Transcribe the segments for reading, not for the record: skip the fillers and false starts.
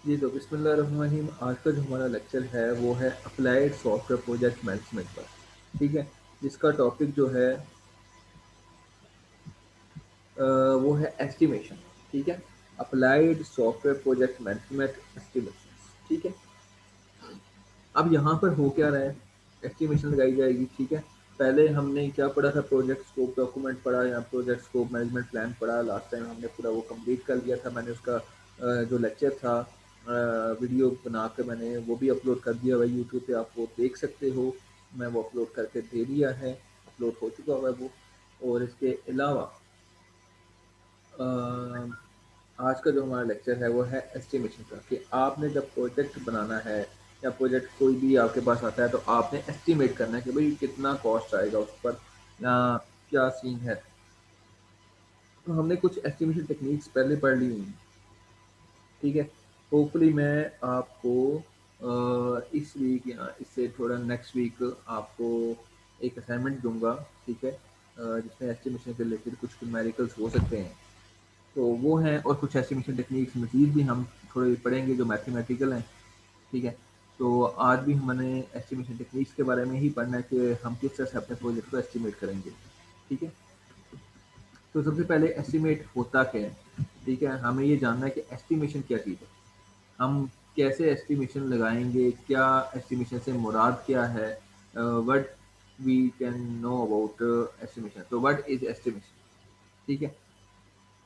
जी, तो बिस्मिल्लाहिर्रहमानिर्रहीम। आज का जो हमारा लेक्चर है वो है अप्लाइड सॉफ्टवेयर प्रोजेक्ट मैनेजमेंट पर, ठीक है? जिसका टॉपिक जो है वो है एस्टिमेशन, ठीक है? Applied software project management estimation, ठीक है? अब यहाँ पर हो क्या रहा है, एस्टिमेशन लगाई जाएगी, ठीक है? पहले हमने क्या पढ़ा था, प्रोजेक्ट स्कोप डॉक्यूमेंट पढ़ा या प्रोजेक्ट स्कोप मैनेजमेंट प्लान पढ़ा। लास्ट टाइम हमने पूरा वो कंप्लीट कर लिया था। मैंने उसका जो लेक्चर था वीडियो बना के मैंने वो भी अपलोड कर दिया हुआ है यूट्यूब पे, आप वो देख सकते हो। मैं वो अपलोड करके दे दिया है, अपलोड हो चुका हुआ है वो। और इसके अलावा अ, आज का जो हमारा लेक्चर है वो है एस्टिमेशन का, कि आपने जब प्रोजेक्ट बनाना है या प्रोजेक्ट कोई भी आपके पास आता है तो आपने एस्टिमेट करना है कि भाई कितना कॉस्ट आएगा उस पर, या क्या सीन है। तो हमने कुछ एस्टिमेशन टेक्निक्स पहले पढ़ ली हुई हैं, ठीक है? होपफुली मैं आपको इस वीक या इससे थोड़ा नेक्स्ट वीक आपको एक असाइनमेंट दूंगा, ठीक है? जिसमें एस्टिमेशन के रिलेटेड कुछ न्यूमेरिकल्स हो सकते हैं, तो वो हैं। और कुछ एस्टिमेशन टेक्निक्स मज़ीद भी हम थोड़े पढ़ेंगे जो मैथमेटिकल हैं, ठीक है? तो आज भी हमने एस्टिमेशन टेक्निक्स के बारे में ही पढ़ना है कि हम किस तरह से अपने प्रोजेक्ट को एस्टिमेट करेंगे, ठीक है? तो सबसे पहले एस्टिमेट होता क्या है, ठीक है? हमें ये जानना है कि एस्टिमेशन क्या चीज़ है, हम कैसे एस्टिमेशन लगाएंगे, क्या एस्टिमेशन से मुराद क्या है, what we can know about estimation. तो व्हाट इज एस्टिमेशन, ठीक है?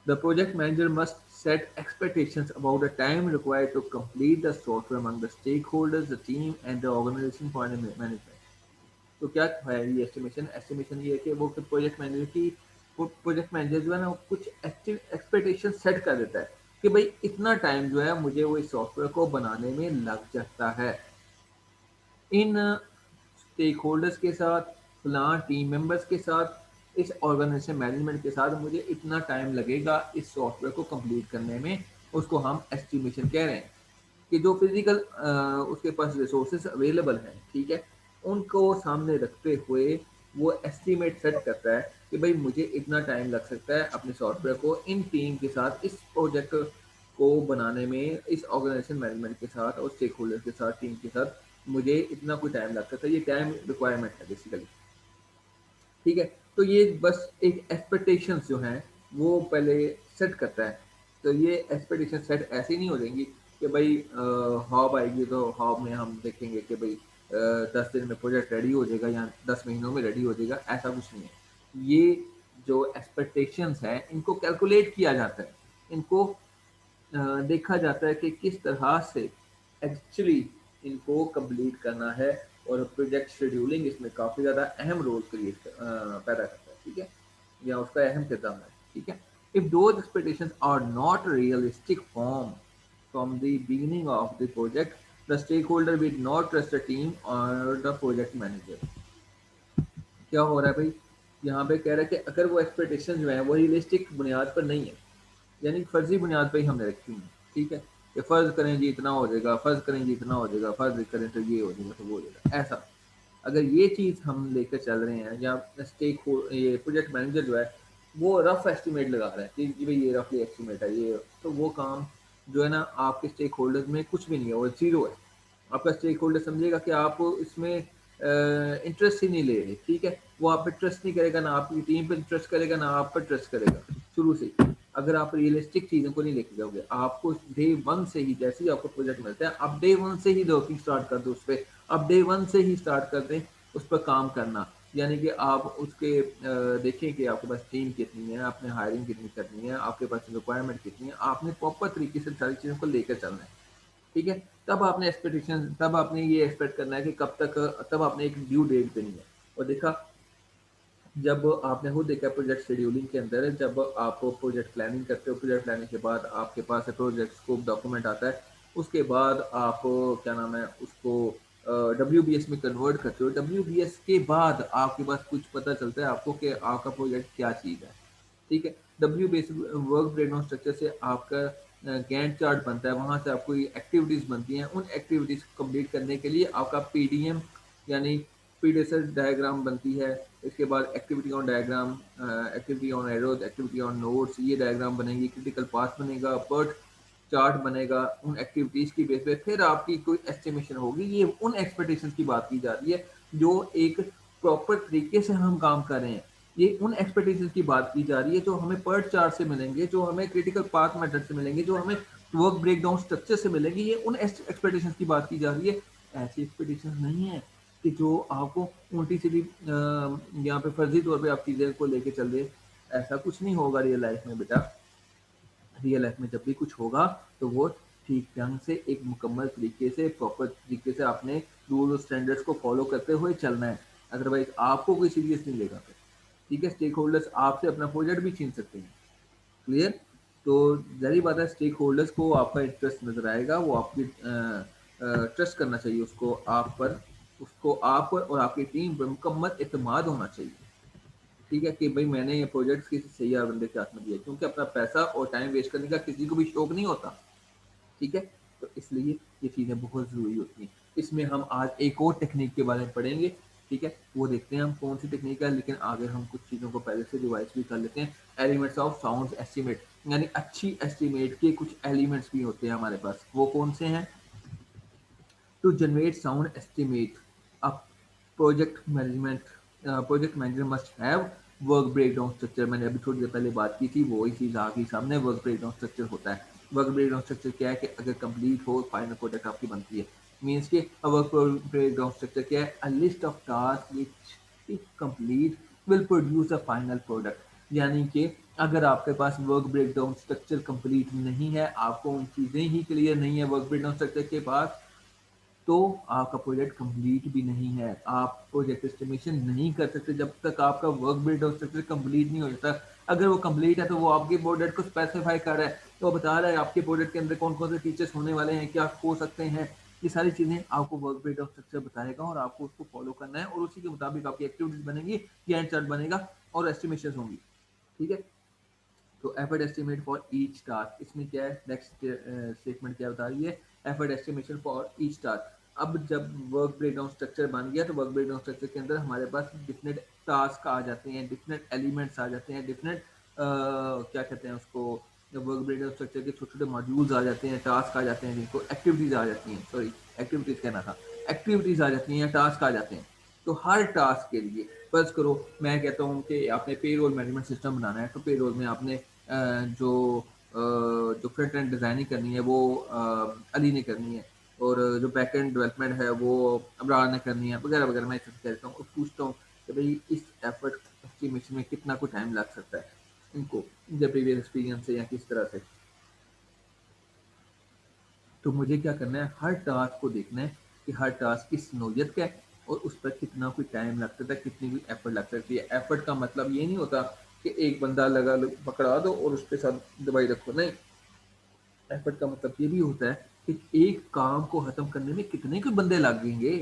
The project manager must set expectations about the time required to complete the software among the stakeholders, the team, and the organization for the management. तो क्या है ये estimation? Estimation ये है कि वो प्रोजेक्ट मैनेजर की, वो प्रोजेक्ट मैनेजर जो है ना वो कुछ एक्सपेक्टेशन सेट कर देता है कि भाई इतना टाइम जो है मुझे वो इस सॉफ्टवेयर को बनाने में लग जाता है। इन स्टेक होल्डर्स के साथ, प्लान टीम मेंबर्स के साथ, इस ऑर्गेनाइजेशन मैनेजमेंट के साथ मुझे इतना टाइम लगेगा इस सॉफ्टवेयर को कंप्लीट करने में, उसको हम एस्टिमेशन कह रहे हैं। कि जो फिजिकल उसके पास रिसोर्सेज अवेलेबल हैं, ठीक है, उनको सामने रखते हुए वो एस्टिमेट सेट करता है कि भाई मुझे इतना टाइम लग सकता है अपने सॉफ्टवेयर को इन टीम के साथ, इस प्रोजेक्ट को बनाने में, इस ऑर्गेनाइजेशन मैनेजमेंट के साथ और स्टेक होल्डर के साथ, टीम के साथ मुझे इतना कोई टाइम लग सकता है। ये टाइम रिक्वायरमेंट है बेसिकली, ठीक है? तो ये बस एक एक्सपेक्टेशंस जो हैं वो पहले सेट करता है। तो ये एक्सपेक्टेशन सेट ऐसे ही नहीं हो जाएंगी कि भाई हॉब आएगी तो हॉब में हम देखेंगे कि भाई 10 दिन में प्रोजेक्ट रेडी हो जाएगा या 10 महीनों में रेडी हो जाएगा, ऐसा कुछ नहीं है। ये जो एक्सपेक्टेशंस हैं इनको कैलकुलेट किया जाता है, इनको देखा जाता है कि किस तरह से एक्चुअली इनको कंप्लीट करना है। और प्रोजेक्ट शेड्यूलिंग इसमें काफ़ी ज़्यादा अहम रोल पैदा करता है, ठीक है? या उसका अहम किरदार है, ठीक है? If those expectations are not realistic form from the beginning of the project, the stakeholder will not trust the team और द प्रोजेक्ट मैनेजर। क्या हो रहा है भाई, यहाँ पे कह रहा है कि अगर वो एक्सपेक्टेशन जो है वो रियलिस्टिक बुनियाद पर नहीं है, यानी फर्जी बुनियाद पे ही हमने रखी हुई है, ठीक है? कि फ़र्ज़ करें जी इतना हो जाएगा, फ़र्ज़ करें जी इतना हो जाएगा, फ़र्ज़ करें तो ये हो जाएगा, तो वो हो जाएगा, ऐसा। अगर ये चीज़ हम लेकर चल रहे हैं, या स्टेक हो ये प्रोजेक्ट मैनेजर जो है वो रफ़ एस्टिमेट लगा रहा है कि जी भाई ये रफ़ली एस्टिमेट है ये, तो वो काम जो है ना आपके स्टेक होल्डर्स में कुछ भी नहीं है, वो ज़ीरो है। आपका स्टेक होल्डर समझेगा कि आप इसमें इंटरेस्ट ही नहीं ले रहे, ठीक है? वो आप पे ट्रस्ट नहीं करेगा, ना आपकी टीम पे ट्रस्ट करेगा, ना आप पर ट्रस्ट करेगा शुरू से ही। अगर आप रियलिस्टिक चीज़ों को नहीं लेके जाओगे, आपको डे 1 से ही, जैसे ही आपको प्रोजेक्ट मिलता है, आप डे 1 से ही वर्किंग स्टार्ट कर दो उस पे। आप डे 1 से ही स्टार्ट कर दें उस पर काम करना। यानी कि आप उसके देखें कि आपके पास टीम कितनी है, आपने हायरिंग कितनी करनी है, आपके पास रिक्वायरमेंट कितनी है, आपने प्रॉपर तरीके से सारी चीज़ों को लेकर चलना है, ठीक है? तब आपने ये एक्सपेक्ट करना है कि कब तक, तब आपने एक ड्यू डेट देनी है। और देखा, जब आपने खुद देखा प्रोजेक्ट शेड्यूलिंग के अंदर, जब आप प्रोजेक्ट प्लानिंग करते हो, प्रोजेक्ट प्लानिंग के बाद आपके पास प्रोजेक्ट स्कोप डॉक्यूमेंट आता है, उसके बाद आप क्या नाम है उसको डब्ल्यूबीएस में कन्वर्ट करते हो। डब्ल्यूबीएस के बाद आपके पास कुछ पता चलता है आपको कि आपका प्रोजेक्ट क्या चीज़ है, ठीक है? डब्ल्यूबीएस वर्क ब्रेकडाउन स्ट्रक्चर से आपका गैंट चार्ट बनता है, वहाँ से आपको ये एक्टिविटीज़ बनती हैं। उन एक्टिविटीज़ को कंप्लीट करने के लिए आपका पीडीएम यानी पीडीएसएल डायग्राम बनती है। इसके बाद activity on diagram, activity on arrows, activity on notes, ये डायग्राम बनेगी, क्रिटिकल पाथ बनेगा, बट चार्ट बनेगा, उन एक्टिविटीज की बेस पे फिर आपकी कोई एस्टिमेशन होगी। ये उन एक्सपेक्टेशंस की बात की जा रही है जो एक प्रॉपर तरीके से हम काम कर रहे हैं। ये उन एक्सपेक्टेशंस की बात की जा रही है जो हमें पर्ट चार्ट से मिलेंगे, जो हमें क्रिटिकल पाथ मेथड से मिलेंगे, जो हमें वर्क ब्रेकडाउन स्ट्रक्चर से मिलेंगे। ये उन एक्सपेक्टेशंस की बात की जा रही है। ऐसी एक्सपेक्टेशंस नहीं है कि जो आपको उल्टी सीधी यहाँ पे फर्जी तौर पे आप चीज़ें को लेके चल रहे। ऐसा कुछ नहीं होगा रियल लाइफ में बेटा। रियल लाइफ में जब भी कुछ होगा तो वो ठीक ढंग से एक मुकम्मल तरीके से प्रॉपर तरीके से आपने रूल और स्टैंडर्ड्स को फॉलो करते हुए चलना है। अदरवाइज आपको कोई सीरियस नहीं लेगा फिर। ठीक है, स्टेक होल्डर्स आपसे अपना प्रोजेक्ट भी छीन सकते हैं। क्लियर? तो जाहिर बात है स्टेक होल्डर्स को आपका इंटरेस्ट नजर आएगा, वो आपकी ट्रस्ट करना चाहिए उसको आप पर, उसको आप पर और आपकी टीम पर मुकम्मल एतमाद होना चाहिए। ठीक है कि भाई मैंने ये प्रोजेक्ट किसी सही बंदे के हाथ में दिया, क्योंकि अपना पैसा और टाइम वेस्ट करने का किसी को भी शौक नहीं होता। ठीक है, तो इसलिए ये चीज़ें बहुत ज़रूरी होती हैं। इसमें हम आज एक और टेक्निक के बारे में पढ़ेंगे। ठीक है, वो देखते हैं हम कौन सी टेक्निक है, लेकिन आगे हम कुछ चीज़ों को पहले से रिवाइज भी कर लेते हैं। एलिमेंट्स ऑफ साउंड एस्टिमेट, यानी अच्छी एस्टिमेट के कुछ एलिमेंट्स भी होते हैं हमारे पास। वो कौन से हैं? To generate sound estimate, a project manager must have work breakdown structure. मैंने अभी थोड़ी देर पहले बात की थी, वो ही चीज़ आ गई सामने। वर्क ब्रेकडाउन स्ट्रक्चर होता है। वर्क ब्रेकडाउन स्ट्रक्चर क्या है कि अगर कंप्लीट हो फाइनल प्रोडक्ट आपकी बनती है। मीन्स के वर्क ब्रेकडाउन स्ट्रक्चर क्या है? A list of task which if complete will produce a final product. यानी कि अगर आपके पास वर्क ब्रेकडाउन स्ट्रक्चर कंप्लीट नहीं है, आपको उन चीज़ें ही क्लियर नहीं है वर्क ब्रेकडाउन स्ट्रक्चर के पास, तो आपका प्रोजेक्ट कंप्लीट भी नहीं है। आप प्रोजेक्ट एस्टिमेशन नहीं कर सकते जब तक आपका वर्क ब्रेकडाउन स्ट्रक्चर कंप्लीट नहीं हो जाता। अगर वो कंप्लीट है तो वो आपके प्रोजेक्ट को स्पेसिफाई कर रहा है, तो बता रहा है आपके प्रोजेक्ट के अंदर कौन कौन से फीचर्स होने वाले हैं, क्या हो सकते हैं। ये सारी चीज़ें आपको वर्क ब्रेकडाउन स्ट्रक्चर बताएगा और आपको उसको फॉलो करना है, और उसी के मुताबिक आपकी एक्टिविटीज बनेंगी, गैंट चार्ट बनेगा और एस्टिमेशन होंगी। ठीक है, तो effort estimate for each task, इसमें क्या है, नेक्स्ट स्टेटमेंट क्या बता रही है? Effort estimation for each task. अब जब वर्क ब्रेकडाउन स्ट्रक्चर बन गया तो वर्क ब्रेकडाउन स्ट्रक्चर के अंदर हमारे पास डिफरेंट टास्क आ जाते हैं, डिफरेंट एलिमेंट्स आ जाते हैं, डिफरेंट क्या कहते हैं उसको, वर्क ब्रेकडाउन स्ट्रक्चर के छोटे छोटे मॉड्यूल्स आ जाते हैं, टास्क आ जाते हैं, जिनको एक्टिविटीज आ जाती हैं, सॉरी एक्टिविटीज कहना था, एक्टिविटीज आ जाती हैं, टास्क आ जाते हैं। तो हर टास्क के लिए फर्ज करो मैं कहता हूँ कि आपने पेरोल मैनेजमेंट सिस्टम बनाना है, तो पेरोल में आपने जो फ्रंट एंड डिज़ाइनिंग करनी है वो अली ने करनी है, और जो बैक एंड डेवलपमेंट है वो अबरार ने करनी है, वगैरह वगैरह। मैं इससे कहता हूँ और पूछता हूँ कि भाई इस एफर्ट एस्टिमेशन में कितना कुछ टाइम लग सकता है इनको, जब प्रीवियस एक्सपीरियंस से या किस तरह से। तो मुझे क्या करना है, हर टास्क को देखना है कि हर टास्क की नौयत क्या है और उस पर कितना कोई टाइम लग सकता है, कितनी कोई एफर्ट लग सकती है। एफर्ट का मतलब ये नहीं होता कि एक बंदा लगा पकड़ा दो और उसके साथ दवाई रखो, नहीं। एफर्ट का मतलब ये भी होता है कि एक काम को खत्म करने में कितने के बंदे लगेंगे,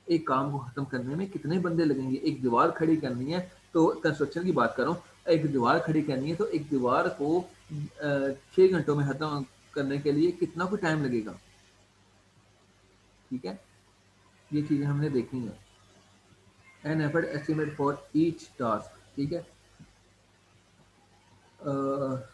एक काम को खत्म करने में कितने बंदे लगेंगे। एक दीवार खड़ी करनी है, तो कंस्ट्रक्शन की बात कर रहा हूँ, एक दीवार खड़ी करनी है तो एक दीवार को 6 घंटों में खत्म करने के लिए कितना कोई टाइम लगेगा। ठीक है, ये चीज़ें हमने देखनी है। An effort estimate for each task. ठीक है, अ,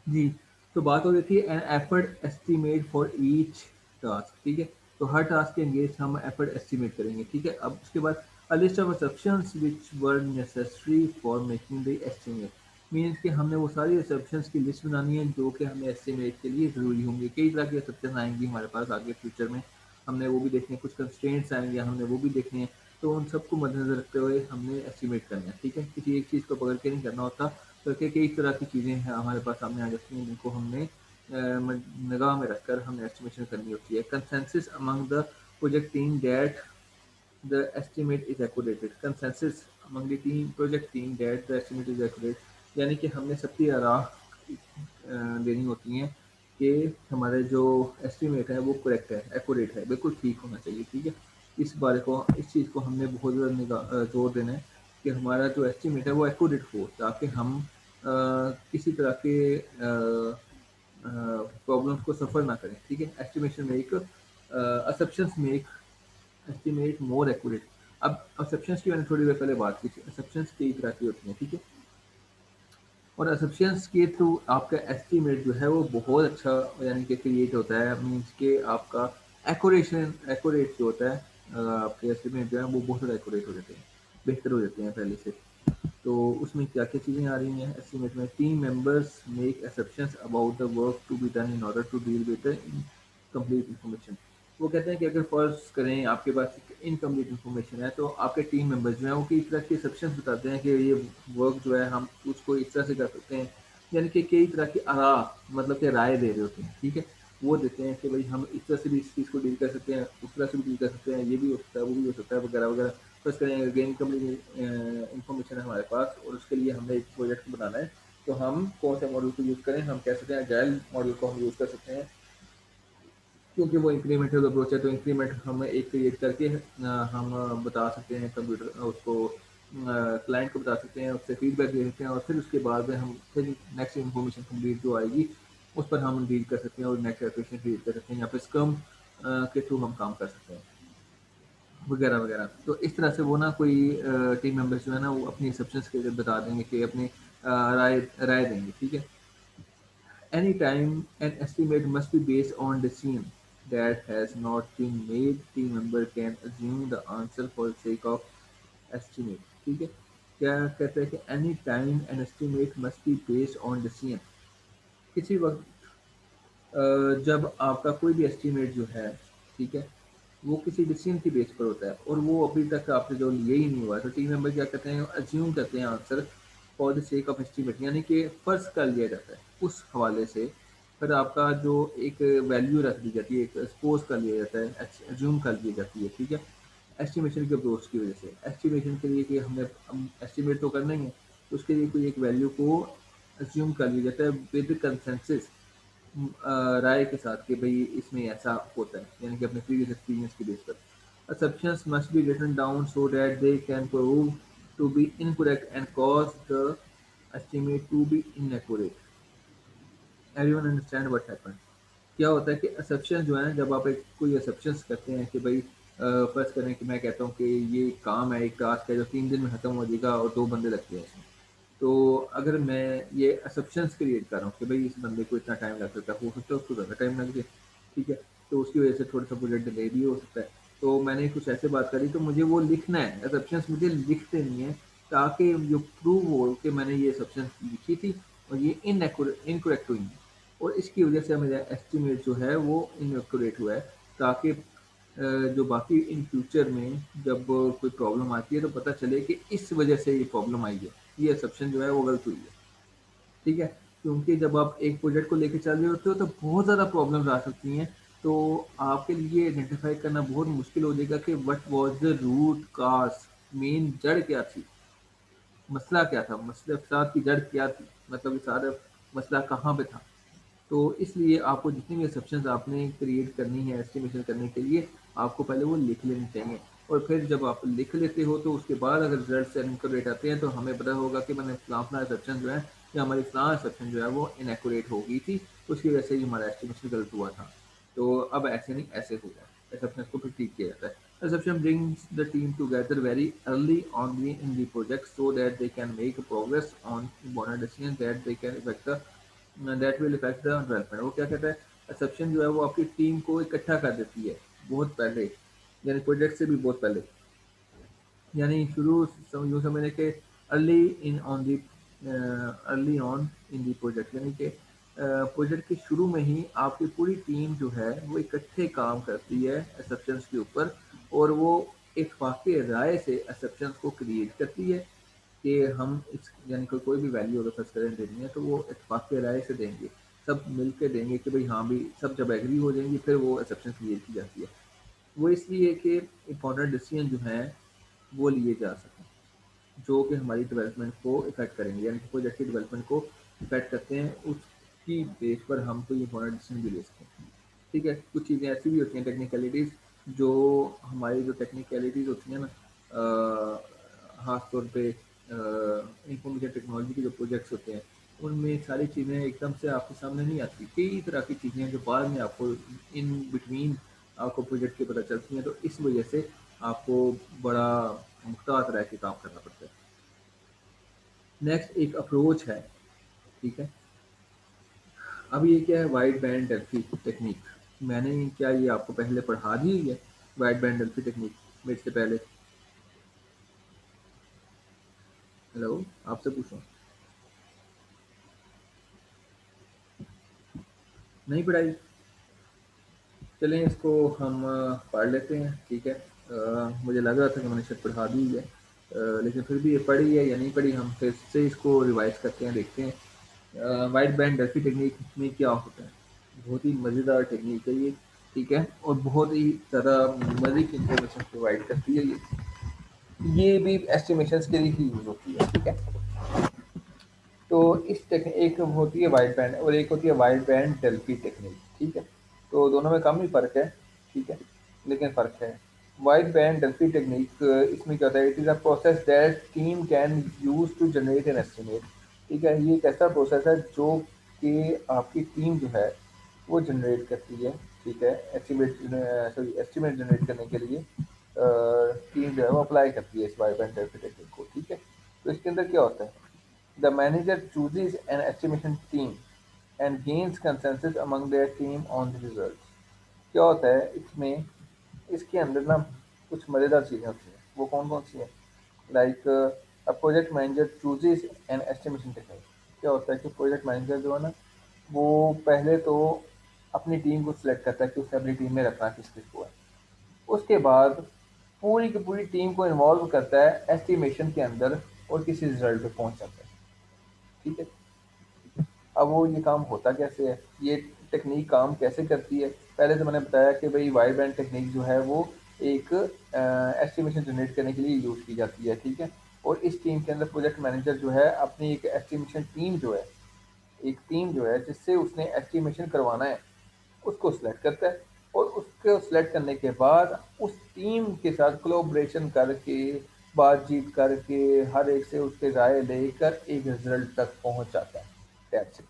जी, तो बात हो रही थी an effort estimate for each task. ठीक है, तो हर टास्क के अगेंस्ट हम एफर्ट एस्टिमेट करेंगे। ठीक है, अब उसके बाद a list of assumptions which were necessary for making the estimate. Means कि हमने वो सारी असम्पशंस की लिस्ट बनानी है जो कि हमें एस्टिमेट के लिए ज़रूरी होंगे। कई तरह के असम्पशन आएंगी हमारे पास आगे फ्यूचर में, हमने वो भी देखने हैं, कुछ कंस्ट्रेंट्स आएंगे, हमने वो भी देखने हैं। तो उन सबको मद्देनजर रखते हुए हमने एस्टिमेट करना है। ठीक है, किसी एक चीज़ को पकड़ के नहीं करना होता, बल्कि कई तरह की चीज़ें हैं हमारे पास सामने आ जाती हैं जिनको हमने निगाह में रखकर हमने एस्टिमेशन करनी होती है। Consensus among the project team that the estimate is accurate, consensus among the team project team that the estimate is accurate। यानी कि हमने सबकी राह देनी होती हैं कि हमारे जो एस्टिमेट है वो करेक्ट है, एक्यूरेट है, बिल्कुल ठीक होना चाहिए। ठीक है, इस बारे को, इस चीज़ को हमने बहुत ज़्यादा जोर देना है कि हमारा जो एस्टिमेट है वो एक्यूरेट हो, ताकि हम किसी तरह के प्रॉब्लम्स को सफ़र ना करें। ठीक है, एस्टिमेशन में एक असम्पशंस में एक एस्टिमेट मोर एक्यूरेट। अब एक्सेप्शंस की मैंने थोड़ी देर पहले बात की थी। एक्सेप्शंस कई तरह की होती हैं। ठीक है, और असम्पशंस के थ्रू आपका एस्टीमेट जो है वो बहुत अच्छा यानी कि क्रिएट होता है, मीन्स कि आपका एक्यूरेट जो होता है आपके एस्टीमेट जो है वो बहुत ज़्यादा एक्यूरेट हो जाते हैं, बेहतर हो जाते हैं पहले से। तो उसमें क्या क्या चीज़ें आ रही हैं एस्टीमेट में? Team members make assumptions about the work to be done in order to deal with the incomplete information. वो कहते हैं कि अगर फर्ज करें आपके पास इनकम्प्लीट इन्फॉर्मेशन है तो आपके टीम मेंबर्स जो हैं वो किस तरह के सजेशंस बताते हैं कि ये वर्क जो है हम उसको इस तरह से कर सकते हैं, यानी कि कई तरह की आरा मतलब कि राय दे रहे होते हैं, ठीक है। वो देते हैं कि भाई हम इस तरह से भी इस चीज़ को डील कर सकते हैं, उस तरह से भी डील कर सकते हैं, ये भी हो सकता है वो भी हो सकता है वगैरह वगैरह। फर्स्ट करें अगर इनकम्प्लीट इन्फॉर्मेशन है हमारे पास और उसके लिए हमने एक प्रोजेक्ट बनाना है, तो हम कौन सा मॉडल को यूज़ करें? हम कह सकते हैं एजाइल मॉडल को हम यूज़ कर सकते हैं, क्योंकि वो इंक्रीमेंटल अप्रोच है। तो इंक्रीमेंट हम एक क्रिएट करके हम बता सकते हैं कंप्यूटर उसको क्लाइंट को बता सकते हैं, उससे फीडबैक दे सकते हैं और फिर उसके बाद में हम फिर नेक्स्ट इन्फॉर्मेशन कंप्लीट जो आएगी उस पर हम डील कर सकते हैं और नेक्स्ट एप्लीकेशन क्रिएट कर सकते हैं, या फिर स्क्रम के थ्रू हम काम कर सकते हैं वगैरह वगैरह। तो इस तरह से वो ना कोई टीम मेंबर्स जो है ना वो अपनी एक्सेप्शंस के लिए बता देंगे कि अपनी राय राय देंगे, ठीक है। Anytime an estimate must be based on decision that has not been made, team member can assume the answer for the sake of estimate. ठीक है, क्या कहते हैं कि any time an estimate must be based on decision. किसी वक्त जब आपका कोई भी एस्टिमेट जो है, ठीक है, वो किसी डिसीजन की बेस पर होता है और वो अभी तक आपने जो लिए ही नहीं हुआ है, तो टीम मेंबर क्या करते हैं, अज्यूम करते हैं answer for the sake of estimate, यानी कि फर्ज कर लिया जाता है उस हवाले से। फिर आपका जो एक वैल्यू रख दी जाती है, एक सपोज कर लिया जाता है, अज्यूम कर ली जाती है, ठीक है। एस्टिमेशन के अप्रोच की वजह से एस्टिमेशन के लिए कि हमने एस्टिमेट तो करना ही है, तो उसके लिए कोई एक वैल्यू को अज्यूम कर लिया जाता है विद कंसेंसस, राय के साथ कि भाई इसमें ऐसा होता है, यानी कि अपने प्रीवियस एक्सपीरियंस की बेस पर। Assumptions must be written down so that they can prove to be incorrect and cause the estimate to be inaccurate. Everyone understand what happened? क्या होता है कि assumption जो है, जब आप एक कोई assumptions करते हैं कि भाई फर्ज करें कि मैं कहता हूँ कि ये काम है, एक टास्क है जो 3 दिन में खत्म हो जाएगा और 2 बंदे लगते हैं इसमें। तो अगर मैं ये assumptions क्रिएट कर रहा हूँ कि भाई इस बंदे को इतना टाइम लग सकता है, हो सकता है उसको ज़्यादा टाइम लग जाए, ठीक है, तो उसकी वजह से थोड़ा सा प्रोजेक्ट डिले भी हो सकता है। तो मैंने कुछ ऐसे बात करी तो मुझे वो लिखना है, assumptions मुझे लिख देनी है, ताकि जो प्रूव हो कि मैंने ये assumptions लिखी थी और ये इनकरेक्ट हुई हैं और इसकी वजह से मेरा एस्टिमेट जो है वो इनएक्यूरेट हुआ है, ताकि जो बाकी इन फ्यूचर में जब कोई प्रॉब्लम आती है तो पता चले कि इस वजह से ये प्रॉब्लम आई है, ये असम्पशन जो है वो गलत हुई है, ठीक है। क्योंकि जब आप एक प्रोजेक्ट को लेके चल रहे होते हो तो बहुत ज़्यादा प्रॉब्लम्स आ सकती हैं, तो आपके लिए आइडेंटिफाई करना बहुत मुश्किल हो जाएगा कि what was the root cause, main जड़ क्या थी, मसला क्या था, मसले फसाद की जड़ क्या थी, मतलब ये सारा मसला कहाँ पे था। तो इसलिए आपको जितनी भी एक्सेप्शंस आपने क्रिएट करनी है एस्टिमेशन करने के लिए, आपको पहले वो लिख लेनी चाहिए। और फिर जब आप लिख लेते हो तो उसके बाद अगर रिजल्ट इनकरेक्ट आते हैं तो हमें पता होगा कि मैंने फलां एक्सेप्शन जो है या हमारी फलां एक्सेप्शन जो है वो इनएक्यूरेट हो गई थी, उसकी वजह से ही हमारा एस्टिमेशन गलत हुआ था। तो अब ऐसे नहीं, ऐसे होगा, एक्सेप्शन को फिर ठीक किया जाता है। Exception brings the team together very early on in the project so that they can make progress on important decisions that they can affect the that will effect the development. वो क्या कहता है, एक्सेप्शन जो है वो आपकी team को इकट्ठा कर देती है बहुत पहले, यानी प्रोजेक्ट से भी बहुत पहले, यानी शुरू यूँ समझने के early in on the early on in the project, यानी कि प्रोजेक्ट के शुरू में ही आपकी पूरी टीम जो है वो इकट्ठे काम करती है एक्सेप्शंस के ऊपर, और वो इत्फाक़ राय से एक्सेप्शंस को क्रिएट करती है कि हम इस यानी कि कोई भी वैल्यू अगर फर्स्ट करें देनी है तो वो इत्फाक़ राय से देंगे, सब मिल के देंगे कि भाई हाँ भी सब जब एग्री हो जाएंगी फिर वो एक्सेप्शन क्रिएट की जाती है। वो इसलिए कि इंपॉर्टेंट डिसीजन जो हैं वो लिए जा सकें जो कि हमारी डेवलपमेंट को इफेक्ट करेंगे, यानी कि प्रोजेक्ट की डेवलपमेंट को इफेक्ट करते हैं, उसकी बेस पर हम कोई इंपॉर्टेंट डिसीजन भी ले सकें, ठीक है। कुछ चीज़ें ऐसी भी होती हैं टेक्निकलिटीज़, जो हमारी जो टेक्निकलिटीज़ होती हैं ना, ख़ास तौर पे इंफॉर्मेशन टेक्नोलॉजी के जो प्रोजेक्ट्स होते हैं उनमें सारी चीज़ें एकदम से आपके सामने नहीं आती, कई तरह की चीज़ें हैं जो बाद में आपको इन बिटवीन आपको प्रोजेक्ट के पता चलती हैं, तो इस वजह से आपको बड़ा मुख्तात रह के काम करना पड़ता है। नेक्स्ट एक अप्रोच है, ठीक है। अब ये क्या है, वाइड बैंड डेल्फी टेक्निक। मैंने क्या ये आपको पहले पढ़ा दी है, वाइड बैंड डेल्फी टेक्निक मेरे से पहले? हेलो, आपसे पूछूं? नहीं पढ़ाई? चलें इसको हम पढ़ लेते हैं, ठीक है। मुझे लग रहा था कि मैंने शायद पढ़ा दी है, लेकिन फिर भी ये पढ़ी है या नहीं पढ़ी, हम फिर से इसको रिवाइज करते हैं, देखते हैं। वाइड बैंड डेल्फी टेक्निक में क्या होता है। बहुत ही मज़ेदार टेक्निक है ये, ठीक है, और बहुत ही ज़्यादा मज़े की इंफॉर्मेशन प्रोवाइड करती है ये भी एस्टिमेशंस के लिए ही यूज़ होती है, ठीक है। तो इस टेक्निक, एक होती है वाइड बैंड और एक होती है वाइड बैंड डेल्फी टेक्निक, ठीक है। तो दोनों में कम ही फ़र्क है, ठीक है, लेकिन फ़र्क है। वाइड बैंड डेल्फी टेक्निक, इसमें क्या होता है, it is a process that team can use to generate an estimate, ठीक है। ये एक ऐसा प्रोसेस है जो कि आपकी टीम जो है वो जनरेट करती है, ठीक है। एस्टिमेट जनरेट करने के लिए टीम जो है वो अप्लाई करती है इस वाइड बैंड डेल्फी टेक्निक को, ठीक है। तो इसके अंदर क्या होता है, the manager chooses an estimation team and gains consensus among their team on the results। क्या होता है इसमें, इसके अंदर ना कुछ मज़ेदार चीज़ें होती हैं। वो कौन कौन सी हैं? Like a project manager chooses an estimation technique. क्या होता है कि प्रोजेक्ट मैनेजर जो है ना, वो पहले तो अपनी टीम को सिलेक्ट करता है कि उसे अपनी टीम में रखना किस किस को है। उसके बाद पूरी की पूरी टीम को इन्वॉल्व करता है एस्टिमेशन के अंदर और किसी रिजल्ट पे पहुंच जाता है, ठीक है। अब वो ये काम होता कैसे है, ये टेक्निक काम कैसे करती है? पहले तो मैंने बताया कि भाई वाइड बैंड टेक्निक जो है वो एक एस्टिमेशन जनरेट करने के लिए यूज़ की जाती है, ठीक है। और इस टीम के अंदर प्रोजेक्ट मैनेजर जो है अपनी एक एस्टिमेशन टीम जो है, एक टीम जो है जिससे उसने एस्टिमेशन करवाना है, उसको सिलेक्ट करता है। और उसको सिलेक्ट करने के बाद उस टीम के साथ कोलैबोरेशन करके, बातचीत करके, हर एक से उसके राय लेकर एक रिजल्ट तक पहुंच जाता है। दैट्स इट,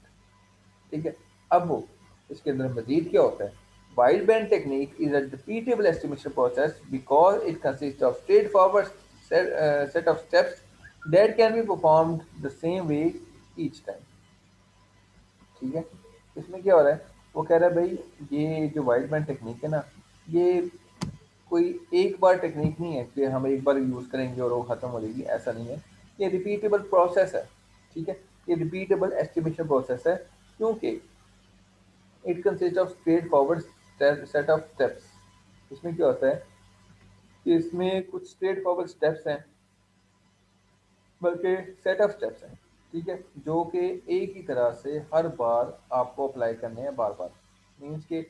ठीक है। अब वो इसके अंदर मजीद क्या होता है, wide band technique is a repeatable estimation process because it consist of straight forward set of steps that can be performed the same way each time, ठीक है। इसमें क्या हो रहा है, वो कह रहा है भाई ये जो वाइड बैंड टेक्निक है ना, ये कोई एक बार टेक्निक नहीं है कि हम एक बार यूज़ करेंगे और वो ख़त्म हो जाएगी, ऐसा नहीं है। ये रिपीटेबल प्रोसेस है, ठीक है। ये रिपीटेबल एस्टिमेशन प्रोसेस है क्योंकि it consist of straight forward set of steps. इसमें क्या होता है कि इसमें कुछ स्ट्रेट फॉरवर्ड स्टेप्स हैं, बल्कि सेट ऑफ स्टेप्स हैं, ठीक है, जो कि एक ही तरह से हर बार आपको अप्लाई करने हैं बार बार। मीन्स के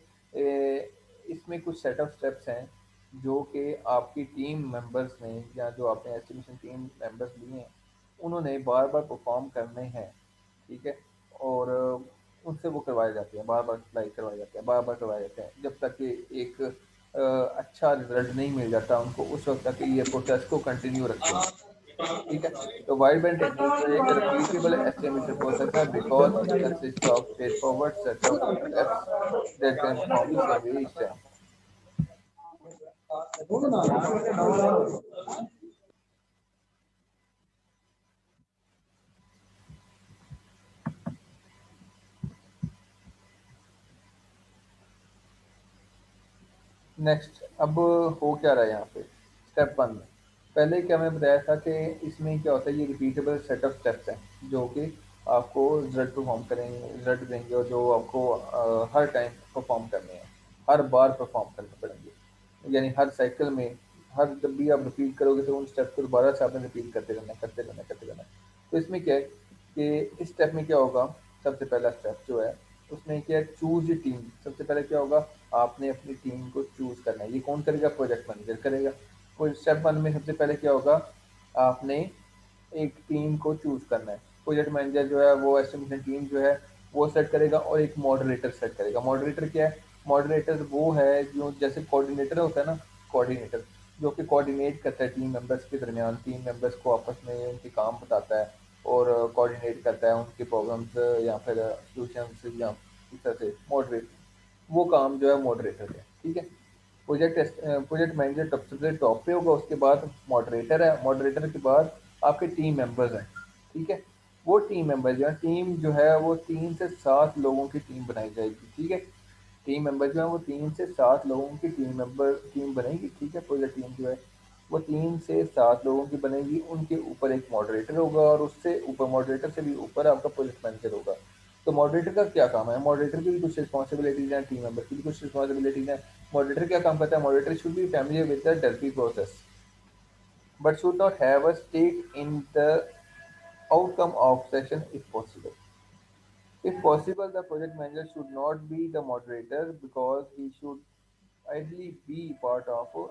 इसमें कुछ सेट ऑफ स्टेप्स हैं जो कि आपकी टीम मेंबर्स ने, या जो आपने एस्टिमेशन टीम मेंबर्स लिए हैं, उन्होंने बार बार परफॉर्म करने हैं, ठीक है। और उनसे वो करवाए जाते हैं, बार बार अप्लाई करवाए जाते हैं, बार बार करवाए जाते हैं, जब तक कि एक अच्छा रिजल्ट नहीं मिल जाता उनको, उस वक्त तक ये प्रोसेस को कंटिन्यू रखते हैं, ठीक है। तो वाइड बैंड टेक्निक जो है एक रिपीटेबल एस्टिमेशन प्रोसेस है because it consist of straight forward set of steps that can perform the same way each time. Next, अब हो क्या रहा है यहाँ पे स्टेप वन में। पहले क्या मैंने बताया था कि इसमें क्या होता है, ये रिपीटेबल सेट ऑफ स्टेप्स हैं जो कि आपको रिजल्ट परफॉर्म करेंगे, रिजल्ट देंगे, और जो आपको हर टाइम परफॉर्म करने हैं, हर बार परफॉर्म करने पड़ेंगे। यानी हर साइकिल में, हर जब भी आप रिपीट करोगे तो उन स्टेप को दोबारा से आपने रिपीट करते रहना, करते रहना, करते रहना। तो इसमें क्या है कि इस स्टेप में क्या होगा, सबसे पहला स्टेप जो है उसमें क्या है, चूज ए टीम। सबसे पहले क्या होगा, आपने अपनी टीम को चूज करना है। ये कौन करेगा, प्रोजेक्ट मैनेजर करेगा। तो स्टेप वन में सबसे पहले क्या होगा, आपने एक टीम को चूज करना है। प्रोजेक्ट मैनेजर जो है वो एस्टिमेशन टीम जो है वो सेट करेगा और एक मॉडरेटर सेट करेगा। मॉडरेटर क्या है, मॉडरेटर वो है जो जैसे कोऑर्डिनेटर होता है ना, कोऑर्डिनेटर जो कि कोऑर्डिनेट करता है टीम मेंबर्स के दरमियान, टीम मेंबर्स को आपस में उनके काम बताता है और कोऑर्डिनेट करता है उनके प्रॉब्लम्स या फिर सॉल्यूशंस, या इस तरह से मॉडरेट, वो काम जो है मॉडरेटर है, ठीक है। प्रोजेक्ट मैनेजर सबसे टॉप पे होगा, उसके बाद मॉडरेटर है, मॉडरेटर के बाद आपके टीम मेंबर्स हैं, ठीक है। वो टीम मेंबर जो है, टीम जो है वो 3 से 7 लोगों की टीम बनाई जाएगी, ठीक है। टीम मेंबर जो है वो 3 से 7 लोगों की टीम बनेगी, ठीक है। प्रोजेक्ट टीम जो है वो 3 से 7 लोगों की बनेगी। उनके ऊपर एक मॉडरेटर होगा और उससे ऊपर, मॉडरेटर से भी ऊपर आपका प्रोजेक्ट मैनेजर होगा। तो मॉडरेटर का क्या काम है? मॉडरेटर की भी कुछ रिस्पॉन्सिबिलिटीज हैं, टीम मेंबर की भी कुछ रिस्पॉन्सिबिलिटीज हैं। मॉडरेटर क्या काम करता है? Moderator should be familiar with the Delphi process but should not have a stake in the outcome of session if possible. If possible, the project manager should not be the moderator because he should ideally be part of a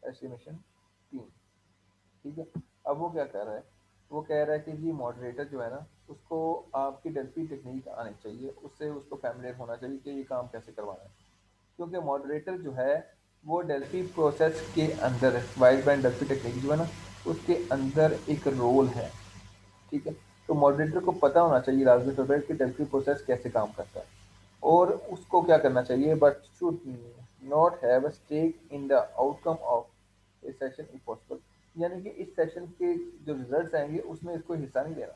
estimation team. ठीक है। अब वो क्या कर रहा है? वो कह रहा है कि जी मॉडरेटर जो है ना, उसको आपकी डेल्फी टेक्निक आनी चाहिए, उससे उसको फैमिलियर होना चाहिए कि ये काम कैसे करवाना है। क्योंकि मॉडरेटर जो है वो डेल्फी प्रोसेस के अंदर, वाइल्ड बैंड डेल्फी टेक्निक जो है ना, उसके अंदर एक रोल है, ठीक है। तो मॉडरेटर को पता होना चाहिए लाजमी तौर पर कि डेल्फी प्रोसेस कैसे काम करता है, और उसको क्या करना चाहिए, but should not have a stake in the outcome of a session if possible. यानी कि इस सेशन के जो रिजल्ट्स आएंगे उसमें इसको हिस्सा नहीं लेना,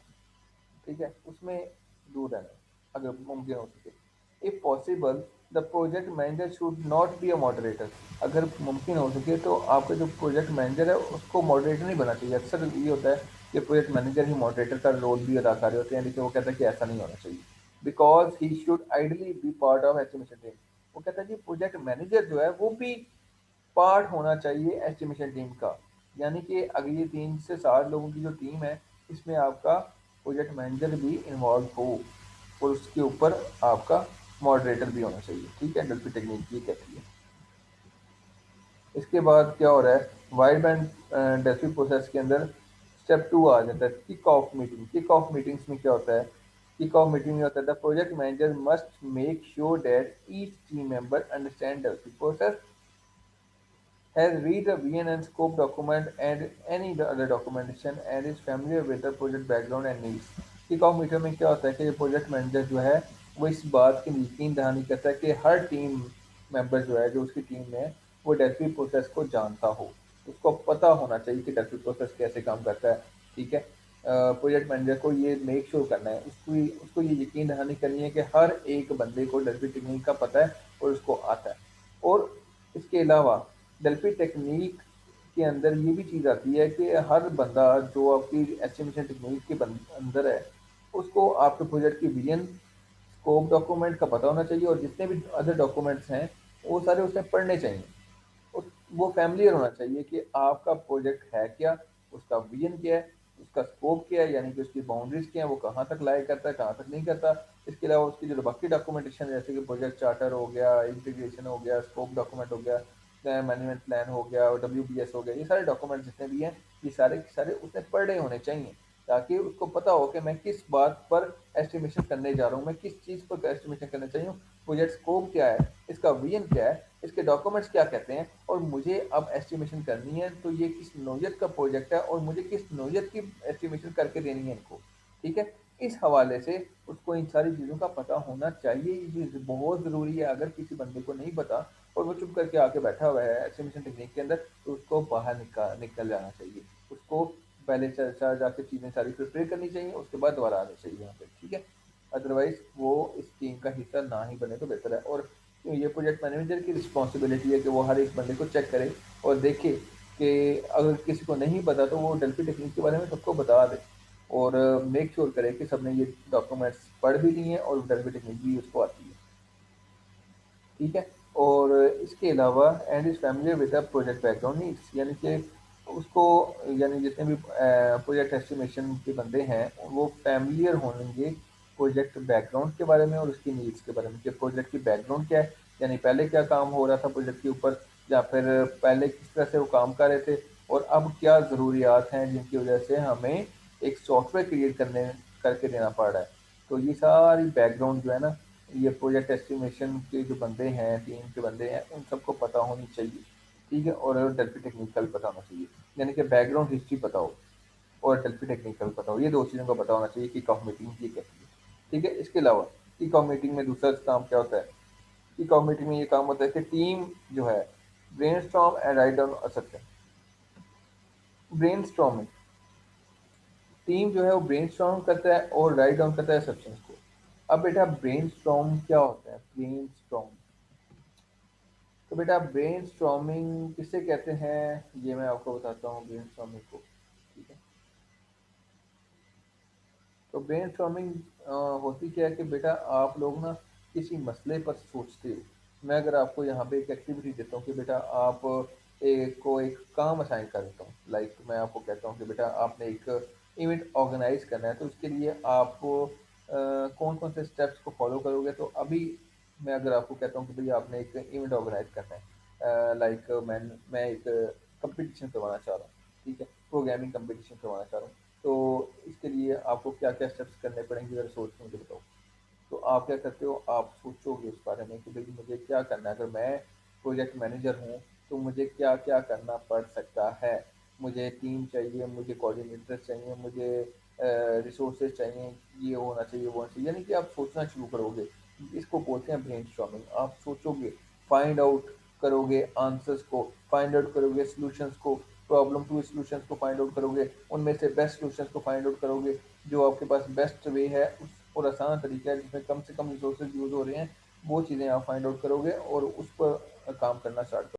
ठीक है, उसमें दूर रहना अगर मुमकिन हो सके। If possible the project manager should not be a moderator. अगर मुमकिन हो सके तो आपका जो प्रोजेक्ट मैनेजर है उसको मॉडरेटर नहीं बनना चाहिए। अक्सर ये होता है कि प्रोजेक्ट मैनेजर ही मॉडरेटर का रोल भी अदा कर रहे होते हैं, लेकिन वो कहता है कि ऐसा नहीं होना चाहिए, because he should ideally be part of estimation team. वो कहता है कि प्रोजेक्ट मैनेजर जो है वो भी पार्ट होना चाहिए एस्टिमेशन टीम का। यानी कि अगर ये 3 से 7 लोगों की जो टीम है, इसमें आपका प्रोजेक्ट मैनेजर भी इन्वॉल्व हो और उसके ऊपर आपका मॉडरेटर भी होना चाहिए, ठीक है। डल्फी टेक्निक ये कहती है। इसके बाद क्या हो रहा है? वाइड बैंड डेल्फी प्रोसेस के अंदर स्टेप 2 आ जाता है, kick off meeting. Kick off meetings में क्या होता है? किक ऑफ मीटिंग में होता है the project manager must make sure that each team member understand Delphi process, has read the VNN scope document and any other documentation and is familiar with the project background and needs। Kick off meeting में क्या होता है कि project manager जो है वो इस बात की यकीन दहानी करता है कि हर टीम मेंबर जो है, जो उसकी टीम में है, वो डेल्फी प्रोसेस को जानता हो, उसको पता होना चाहिए कि डेल्फी प्रोसेस कैसे काम करता है, ठीक है। प्रोजेक्ट मैनेजर को ये मेक श्योर करना है, उसको ये यकीन दहानी करनी है कि हर एक बंदे को डेल्फी टेक्निक का पता है और उसको आता है। और इसके अलावा डेल्फी टेक्निक के अंदर ये भी चीज़ आती है कि हर बंदा जो आपकी एस्टिमेशन टेक्निक के अंदर है, उसको आपके प्रोजेक्ट की विजन स्कोप डॉक्यूमेंट का पता होना चाहिए, और जितने भी अदर डॉक्यूमेंट्स हैं वो सारे उसने पढ़ने चाहिए। वो फैमिलियर होना चाहिए कि आपका प्रोजेक्ट है क्या, उसका विजन क्या है, उसका स्कोप क्या है, यानी कि उसकी बाउंड्रीज क्या है, वो कहाँ तक लाया करता है, कहाँ तक नहीं करता। इसके अलावा उसकी जो बाकी डॉक्यूमेंटेशन, जैसे कि प्रोजेक्ट चार्टर हो गया, इंटीग्रेशन हो गया, स्कोप डॉक्यूमेंट हो गया, मैनेजमेंट प्लान हो गया, और WBS हो गया, ये सारे डॉक्यूमेंट जितने भी हैं, ये सारे के सारे उसने पढ़े होने चाहिए, ताकि उसको पता हो कि मैं किस बात पर एस्टिमेशन करने जा रहा हूँ, मैं किस चीज़ पर एस्टिमेशन करना चाहिए, प्रोजेक्ट स्कोप क्या है, इसका विजन क्या है, इसके डॉक्यूमेंट्स क्या कहते हैं, और मुझे अब एस्टिमेशन करनी है तो ये किस नौयत का प्रोजेक्ट है और मुझे किस नौयत की एस्टिमेशन करके देनी है इनको, ठीक है। इस हवाले से उसको इन सारी चीज़ों का पता होना चाहिए। ये चीज़ बहुत ज़रूरी है। अगर किसी बंदे को नहीं पता और वो चुप करके आके बैठा हुआ है एस्टिमेशन टेक्निक के अंदर, तो उसको बाहर निकल जाना चाहिए। उसको पहले चर्चा जाके चीज़ें सारी प्रिपेयर करनी चाहिए, उसके बाद दोबारा आनी चाहिए यहाँ पे, ठीक है। अदरवाइज वो इस टीम का हिस्सा ना ही बने तो बेहतर है। और ये प्रोजेक्ट मैनेजर की रिस्पॉन्सिबिलिटी है कि वो हर एक बंदे को चेक करे और देखे कि अगर किसी को नहीं पता तो वो डेल्फी टेक्निक के बारे में सबको बता दे, और मेक श्योर करे कि सबने ये डॉक्यूमेंट्स पढ़ भी लिए हैं और डेल्फी टेक्निक भी उसको आती है, ठीक है। और इसके अलावा and is familiar with the project background needs, यानी कि उसको, यानी जितने भी प्रोजेक्ट एस्टिमेशन के बंदे हैं वो फैमिलियर होंगे प्रोजेक्ट बैकग्राउंड के बारे में और उसकी नीड्स के बारे में, कि प्रोजेक्ट की बैकग्राउंड क्या है, यानी पहले क्या काम हो रहा था प्रोजेक्ट के ऊपर, या फिर पहले किस तरह से वो काम कर रहे थे, और अब क्या ज़रूरियात हैं जिनकी वजह से हमें एक सॉफ्टवेयर क्रिएट करके देना पड़ रहा है। तो ये सारी बैकग्राउंड जो है ना, ये प्रोजेक्ट एस्टिमेशन के जो बंदे हैं, टीम के बंदे हैं, उन सबको पता होनी चाहिए, ठीक है। और डेल्फी टेक्निक का भी पता होना चाहिए, यानी कि बैकग्राउंड हिस्ट्री पता हो और डेल्फी टेक्निक का भी पता हो, ये दो चीज़ों का पता होना चाहिए कि किक मीटिंग ये कहती है, ठीक है। इसके अलावा किक मीटिंग में दूसरा काम क्या होता है? किक मीटिंग में ये काम होता है कि टीम जो है ब्रेनस्टॉर्म एंड राइट डाउन असर। ब्रेनस्टॉर्मिंग टीम जो है वो ब्रेनस्टॉर्म करता है और राइट डाउन करता है सब्सटेंस को। अब बेटा ब्रेनस्टॉर्म क्या होता है? ब्रेनस्टॉर्म, तो बेटा ब्रेनस्टॉर्मिंग किसे कहते हैं ये मैं आपको बताता हूँ ब्रेनस्टॉर्मिंग को। ठीक है, तो ब्रेनस्टॉर्मिंग होती क्या है कि बेटा आप लोग ना किसी मसले पर सोचते हो। मैं अगर आपको यहाँ पे एक एक्टिविटी देता हूँ कि बेटा आप एक काम असाइन कर देता हूँ, लाइक मैं आपको कहता हूँ कि बेटा आपने एक इवेंट ऑर्गेनाइज करना है, तो उसके लिए आप कौन कौन से स्टेप्स को फॉलो करोगे। तो अभी मैं अगर आपको कहता हूँ कि भैया आपने एक इवेंट ऑर्गेनाइज करना है, लाइक मैं एक कंपटीशन करवाना चाह रहा हूँ, ठीक है, प्रोग्रामिंग कंपटीशन करवाना चाह रहा हूँ। तो इसके लिए आपको क्या क्या स्टेप्स करने पड़ेंगे अगर सोच के मुझे बताओ। तो आप क्या करते हो, आप सोचोगे उस बारे में कि भाई मुझे क्या करना है, अगर मैं प्रोजेक्ट मैनेजर हूँ तो मुझे क्या क्या करना पड़ सकता है। मुझे टीम चाहिए, मुझे कोऑर्डिनेटर चाहिए, मुझे रिसोर्सेज चाहिए, ये होना चाहिए वो होना चाहिए, यानी कि आप सोचना शुरू करोगे। इसको बोलते हैं ब्रेनस्टॉर्मिंग। आप सोचोगे, फाइंड आउट करोगे आंसर्स को, फाइंड आउट करोगे सॉल्यूशंस को, प्रॉब्लम टू सॉल्यूशंस को फाइंड आउट करोगे, उनमें से बेस्ट सॉल्यूशंस को फाइंड आउट करोगे, जो आपके पास बेस्ट वे है और आसान तरीका है जिसमें कम से कम रिसोर्सेज यूज़ हो रहे हैं, वो चीज़ें आप फाइंड आउट करोगे और उस पर काम करना स्टार्ट करोगे।